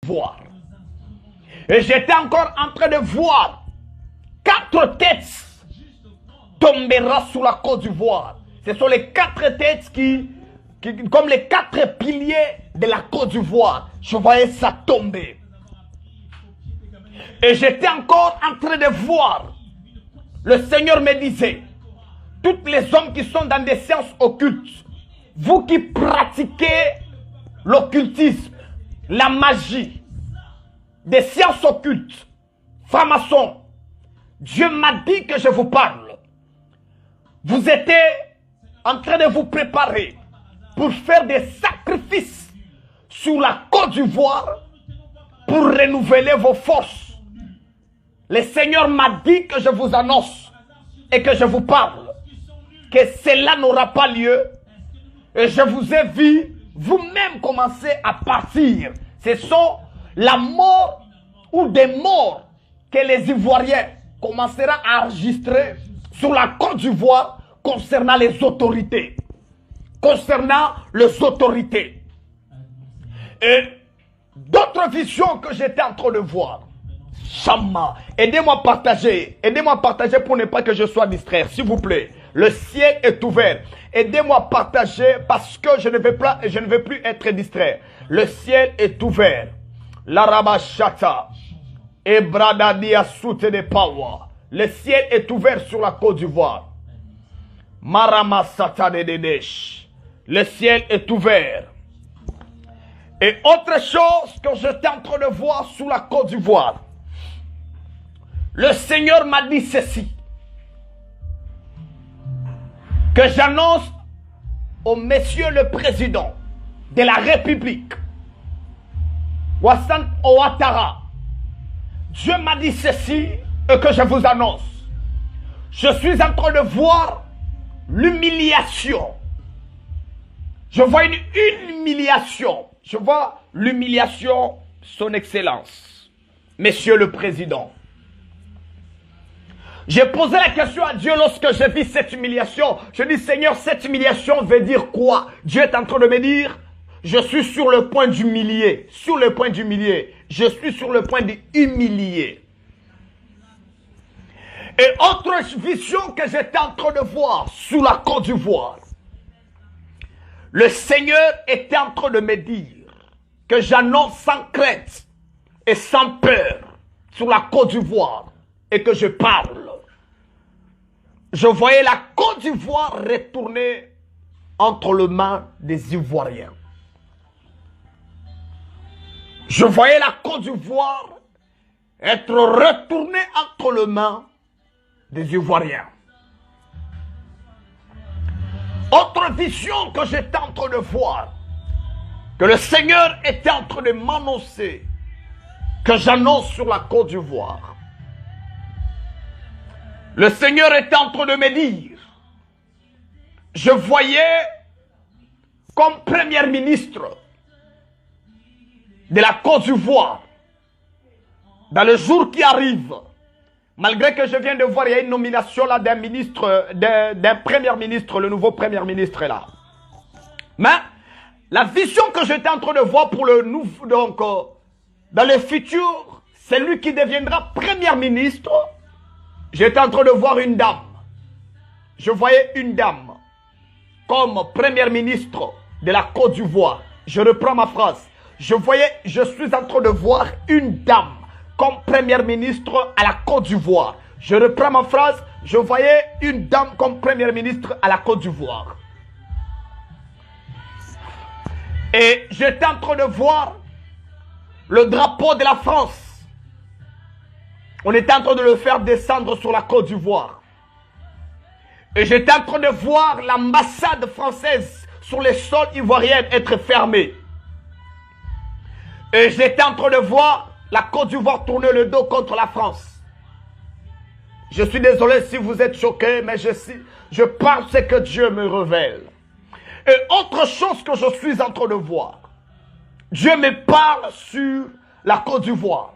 d'Ivoire. Et j'étais encore en train de voir 4 têtes tomber sur la Côte d'Ivoire. Ce sont les 4 têtes qui, comme les 4 piliers de la Côte d'Ivoire. Je voyais ça tomber. Et j'étais encore en train de voir. Le Seigneur me disait, tous les hommes qui sont dans des sciences occultes, vous qui pratiquez l'occultisme, la magie, des sciences occultes, francs-maçons, Dieu m'a dit que je vous parle. Vous étiez en train de vous préparer pour faire des sacrifices sur la Côte d'Ivoire pour renouveler vos forces. Le Seigneur m'a dit que je vous annonce et que je vous parle que cela n'aura pas lieu. Et je vous ai vu vous-même commencer à partir. Ce sont la mort ou des morts que les Ivoiriens commenceront à enregistrer sur la Côte d'Ivoire concernant les autorités. Concernant les autorités. Et d'autres visions que j'étais en train de voir. Chama, aidez-moi à partager. Aidez-moi à partager pour ne pas que je sois distrait, s'il vous plaît. Le ciel est ouvert. Aidez-moi à partager parce que je ne vais plus être distrait. Le ciel est ouvert. L'arabachata. Ebradadia soute de Pawa. Le ciel est ouvert sur la Côte d'Ivoire. Maramasata de Dedesh. Le ciel est ouvert. Et autre chose que j'étais en train de voir sur la Côte d'Ivoire. Le Seigneur m'a dit ceci. Que j'annonce au Monsieur le Président de la République, Alassane Ouattara. Dieu m'a dit ceci et que je vous annonce. Je suis en train de voir l'humiliation. Je vois une humiliation. Je vois l'humiliation, son excellence, Monsieur le Président. J'ai posé la question à Dieu lorsque j'ai vu cette humiliation. Je dis, Seigneur, cette humiliation veut dire quoi? Dieu est en train de me dire, je suis sur le point d'humilier. Sur le point d'humilier. Je suis sur le point d'humilier. Et autre vision que j'étais en train de voir sous la Côte d'Ivoire. Le Seigneur était en train de me dire que j'annonce sans crainte et sans peur sur la Côte d'Ivoire et que je parle. Je voyais la Côte d'Ivoire retourner entre les mains des Ivoiriens. Je voyais la Côte d'Ivoire être retournée entre les mains des Ivoiriens. Autre vision que j'étais en train de voir, que le Seigneur était en train de m'annoncer, que j'annonce sur la Côte d'Ivoire. Le Seigneur était en train de me dire, je voyais comme premier ministre de la Côte d'Ivoire, dans le jour qui arrive, malgré que je viens de voir, il y a une nomination là d'un ministre, d'un premier ministre, le nouveau premier ministre est là. Mais la vision que j'étais en train de voir pour le nouveau, donc dans le futur, c'est lui qui deviendra premier ministre. J'étais en train de voir une dame. Je voyais une dame comme première ministre de la Côte d'Ivoire. Je reprends ma phrase. Je suis en train de voir une dame comme première ministre à la Côte d'Ivoire. Je reprends ma phrase. Je voyais une dame comme première ministre à la Côte d'Ivoire. Et j'étais en train de voir le drapeau de la France. On était en train de le faire descendre sur la Côte d'Ivoire. Et j'étais en train de voir l'ambassade française sur les sols ivoiriens être fermée. Et j'étais en train de voir la Côte d'Ivoire tourner le dos contre la France. Je suis désolé si vous êtes choqués, mais je parle ce que Dieu me révèle. Et autre chose que je suis en train de voir, Dieu me parle sur la Côte d'Ivoire.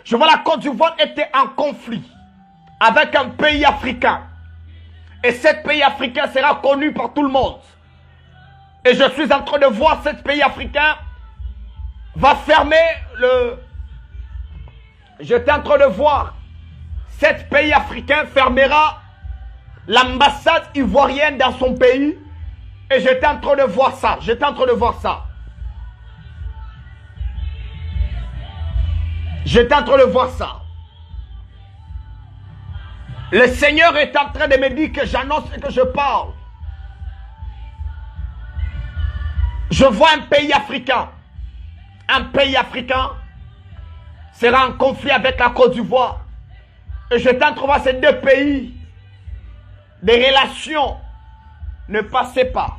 Je vois la Côte d'Ivoire était en conflit avec un pays africain. Et ce pays africain sera connu par tout le monde. Et je suis en train de voir ce pays africain va fermer le... J'étais en train de voir, 7 pays africains fermera l'ambassade ivoirienne dans son pays. Et j'étais en train de voir ça. J'étais en train de voir ça. J'étais en train de voir ça. Le Seigneur est en train de me dire que j'annonce et que je parle. Je vois un pays africain. Un pays africain sera en conflit avec la Côte d'Ivoire. Et j'étais en train de voir ces deux pays. Des relations ne passaient pas.